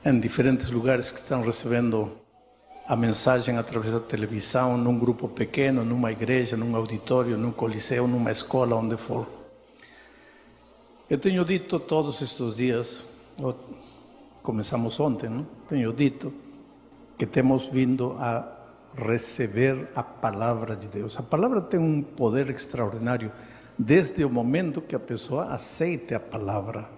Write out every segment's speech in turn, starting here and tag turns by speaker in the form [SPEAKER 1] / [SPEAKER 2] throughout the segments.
[SPEAKER 1] em diferentes lugares que estão recebendo a mensagem através da televisão, num grupo pequeno, numa igreja, num auditório, num coliseu, numa escola, onde for. Eu tenho dito todos estes dias, começamos ontem, não? Tenho dito que temos vindo a receber a palavra de Deus. A palavra tem um poder extraordinário desde o momento que a pessoa aceite a palavra.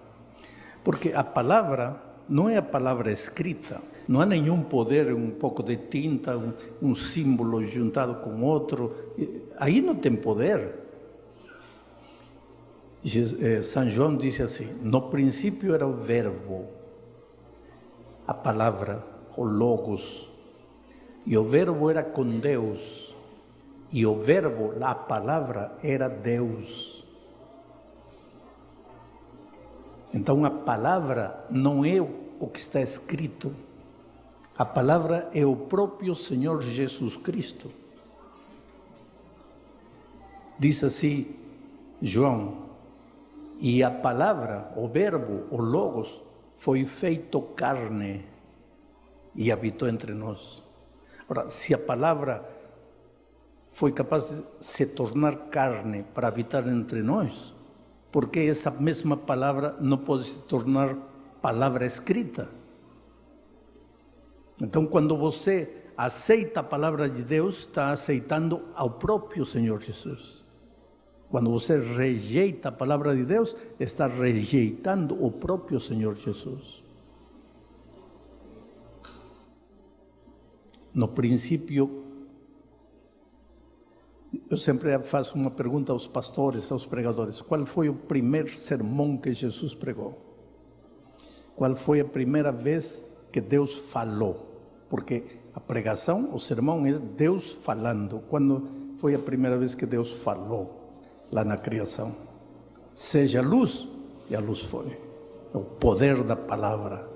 [SPEAKER 1] Porque a palavra não é a palavra escrita, não há nenhum poder, um pouco de tinta, um símbolo juntado com outro, aí não tem poder. São João disse assim: no princípio era o verbo, a palavra, o logos, e o verbo era com Deus, e o verbo, a palavra, era Deus. Então a palavra não é o que está escrito, a palavra é o próprio Senhor Jesus Cristo. Diz assim João: e a palavra, o verbo, o logos, foi feito carne e habitou entre nós. Ora, se a palavra foi capaz de se tornar carne para habitar entre nós, por que essa mesma palavra não pode se tornar palavra escrita? Então, quando você aceita a palavra de Deus, está aceitando ao próprio Senhor Jesus. Quando você rejeita a palavra de Deus, está rejeitando o próprio Senhor Jesus. No princípio, eu sempre faço uma pergunta aos pastores, aos pregadores: qual foi o primeiro sermão que Jesus pregou? Qual foi a primeira vez que Deus falou? Porque a pregação, o sermão, é Deus falando. Quando foi a primeira vez que Deus falou lá na criação? Seja luz, e a luz foi. O poder da palavra.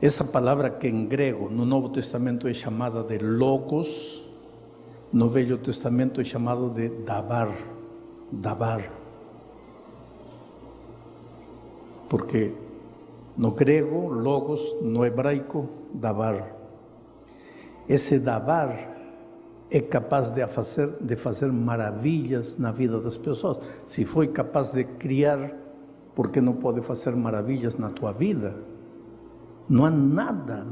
[SPEAKER 1] Essa palavra que em grego, no Novo Testamento, é chamada de logos, no Velho Testamento é chamado de dabar. Dabar. Porque no grego, logos, no hebraico, dabar. Esse dabar é capaz de fazer maravilhas na vida das pessoas. Se foi capaz de criar, por que não pode fazer maravilhas na tua vida? Não há nada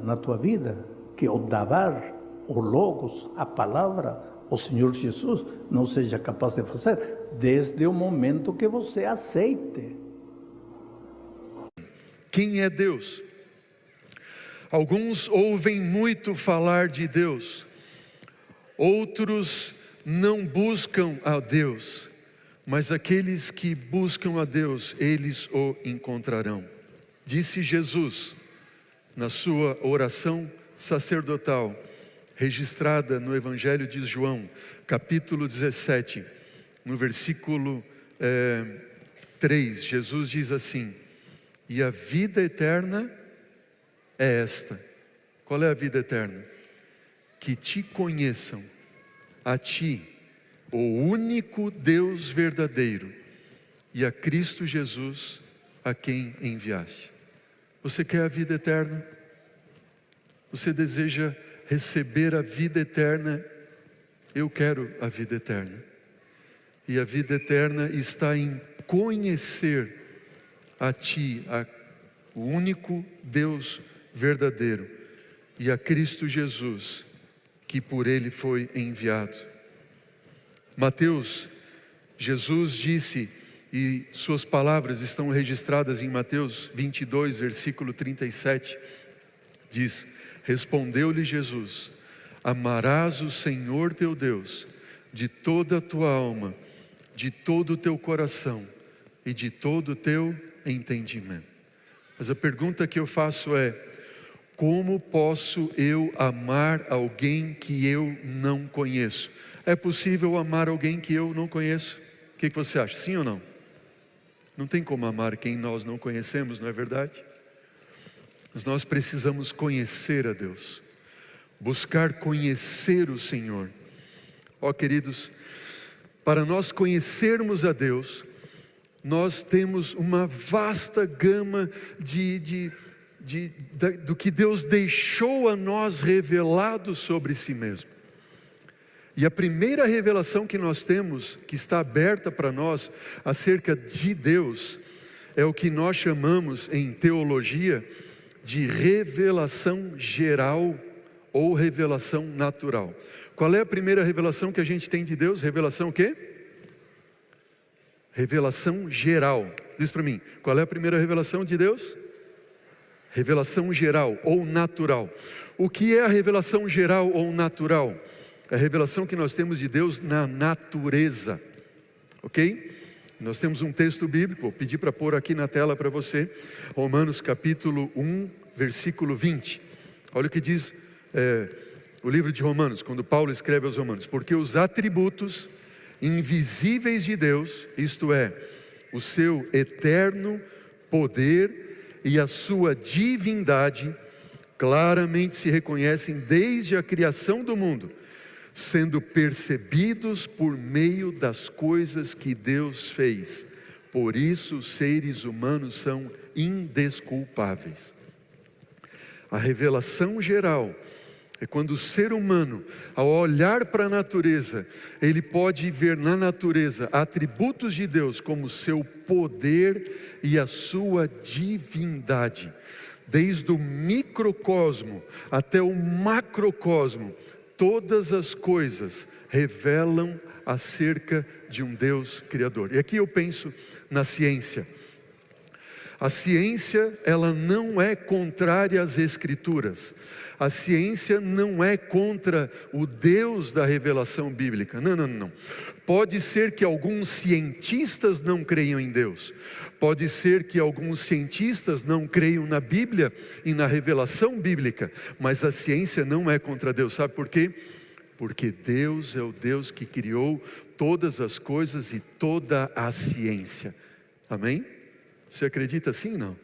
[SPEAKER 1] na tua vida que o dabar, o logos, a palavra, o Senhor Jesus não seja capaz de fazer, desde o momento que você aceite.
[SPEAKER 2] Quem é Deus? Alguns ouvem muito falar de Deus, outros não buscam a Deus, mas aqueles que buscam a Deus, eles o encontrarão. Disse Jesus na sua oração sacerdotal, registrada no Evangelho de João, capítulo 17, no versículo 3, Jesus diz assim: e a vida eterna é esta. Qual é a vida eterna? Que te conheçam, a ti, o único Deus verdadeiro, e a Cristo Jesus, a quem enviaste. Você quer a vida eterna? Você deseja receber a vida eterna? Eu quero a vida eterna. E a vida eterna está em conhecer a ti, o único Deus verdadeiro, e a Cristo Jesus, que por ele foi enviado. Mateus, Jesus disse, e suas palavras estão registradas em Mateus 22, versículo 37, diz: respondeu-lhe Jesus: amarás o Senhor teu Deus de toda a tua alma, de todo o teu coração e de todo o teu entendimento. Mas a pergunta que eu faço é: como posso eu amar alguém que eu não conheço? É possível amar alguém que eu não conheço? O que você acha? Sim ou não? Não tem como amar quem nós não conhecemos, não é verdade? Mas nós precisamos conhecer a Deus, buscar conhecer o Senhor. Ó queridos, para nós conhecermos a Deus, nós temos uma vasta gama de do que Deus deixou a nós revelado sobre si mesmo. E a primeira revelação que nós temos, que está aberta para nós, acerca de Deus, é o que nós chamamos em teologia de revelação geral ou revelação natural. Qual é a primeira revelação que a gente tem de Deus? Revelação o quê? Revelação geral. Diz para mim, qual é a primeira revelação de Deus? Revelação geral ou natural. O que é a revelação geral ou natural? É a revelação que nós temos de Deus na natureza. Ok? Nós temos um texto bíblico, vou pedir para pôr aqui na tela para você. Romanos capítulo 1, versículo 20. Olha o que diz o livro de Romanos, quando Paulo escreve aos Romanos. Porque os atributos invisíveis de Deus, isto é, o seu eterno poder e a sua divindade, claramente se reconhecem desde a criação do mundo, sendo percebidos por meio das coisas que Deus fez. Por isso os seres humanos são indesculpáveis. A revelação geral é quando o ser humano, ao olhar para a natureza, ele pode ver na natureza atributos de Deus como seu poder e a sua divindade. Desde o microcosmo até o macrocosmo, todas as coisas revelam acerca de um Deus Criador. E aqui eu penso na ciência. A ciência, ela não é contrária às Escrituras. A ciência não é contra o Deus da revelação bíblica. Não. Pode ser que alguns cientistas não creiam em Deus. Pode ser que alguns cientistas não creiam na Bíblia e na revelação bíblica. Mas a ciência não é contra Deus. Sabe por quê? Porque Deus é o Deus que criou todas as coisas e toda a ciência. Amém? Você acredita assim? Não.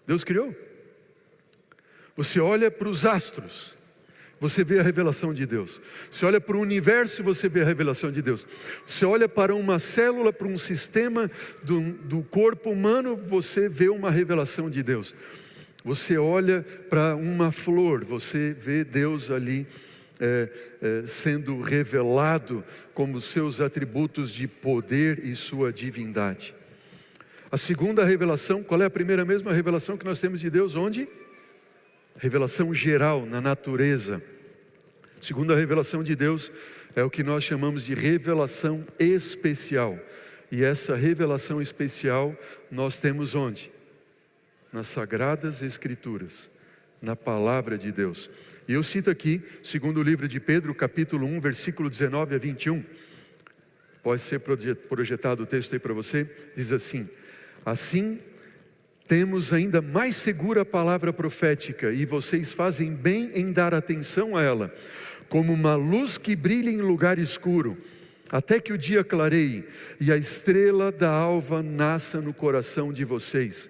[SPEAKER 2] Deus criou. Você olha para os astros, você vê a revelação de Deus. Você olha para o universo e você vê a revelação de Deus. Você olha para uma célula, para um sistema do corpo humano, você vê uma revelação de Deus. Você olha para uma flor, você vê Deus ali sendo revelado como seus atributos de poder e sua divindade. A segunda revelação, qual é a primeira mesma revelação que nós temos de Deus? Onde? Revelação geral, na natureza. Segunda revelação de Deus é o que nós chamamos de revelação especial. E essa revelação especial nós temos onde? Nas Sagradas Escrituras, na Palavra de Deus. E eu cito aqui, segundo o livro de Pedro, capítulo 1, versículo 19 a 21. Pode ser projetado o texto aí para você. Diz assim: assim temos ainda mais segura a palavra profética, e vocês fazem bem em dar atenção a ela, como uma luz que brilha em lugar escuro, até que o dia clareie e a estrela da alva nasça no coração de vocês.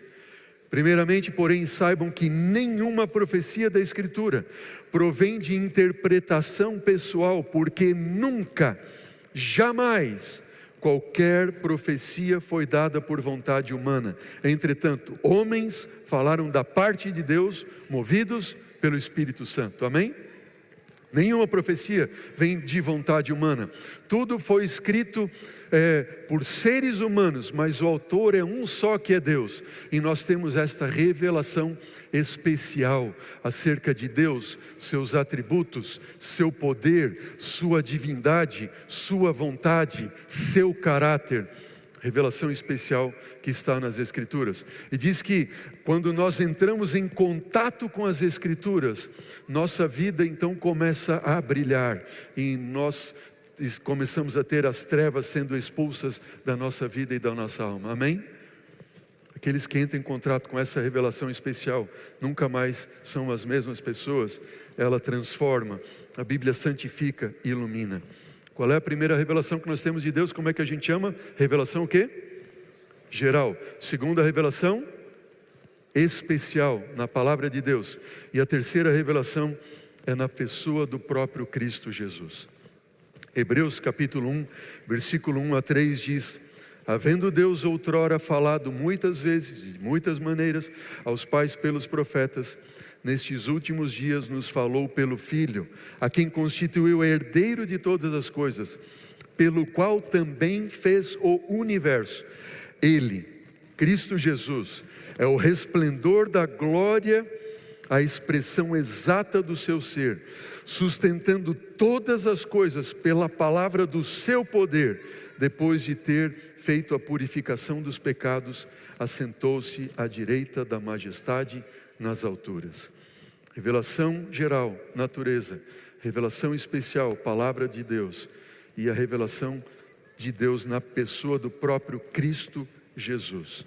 [SPEAKER 2] Primeiramente, porém, saibam que nenhuma profecia da Escritura provém de interpretação pessoal, porque nunca, jamais, qualquer profecia foi dada por vontade humana. Entretanto, homens falaram da parte de Deus, movidos pelo Espírito Santo. Amém? Nenhuma profecia vem de vontade humana. Tudo foi escrito por seres humanos, mas o autor é um só, que é Deus. E nós temos esta revelação especial acerca de Deus, seus atributos, seu poder, sua divindade, sua vontade, seu caráter. Revelação especial que está nas Escrituras. E diz que quando nós entramos em contato com as Escrituras, nossa vida então começa a brilhar, e nós começamos a ter as trevas sendo expulsas da nossa vida e da nossa alma. Amém? Aqueles que entram em contato com essa revelação especial nunca mais são as mesmas pessoas. Ela transforma, a Bíblia santifica e ilumina. Qual é a primeira revelação que nós temos de Deus? Como é que a gente chama? Revelação o quê? Geral. Segunda revelação especial, na palavra de Deus. E a terceira revelação é na pessoa do próprio Cristo Jesus. Hebreus capítulo 1, versículo 1 a 3 diz: Havendo Deus outrora falado muitas vezes, de muitas maneiras, aos pais pelos profetas, nestes últimos dias nos falou pelo Filho, a quem constituiu herdeiro de todas as coisas, pelo qual também fez o universo. Ele, Cristo Jesus, é o resplendor da glória, a expressão exata do seu ser, sustentando todas as coisas pela palavra do seu poder. Depois de ter feito a purificação dos pecados, assentou-se à direita da majestade nas alturas. Revelação geral, natureza. Revelação especial, palavra de Deus. E a revelação de Deus na pessoa do próprio Cristo Jesus.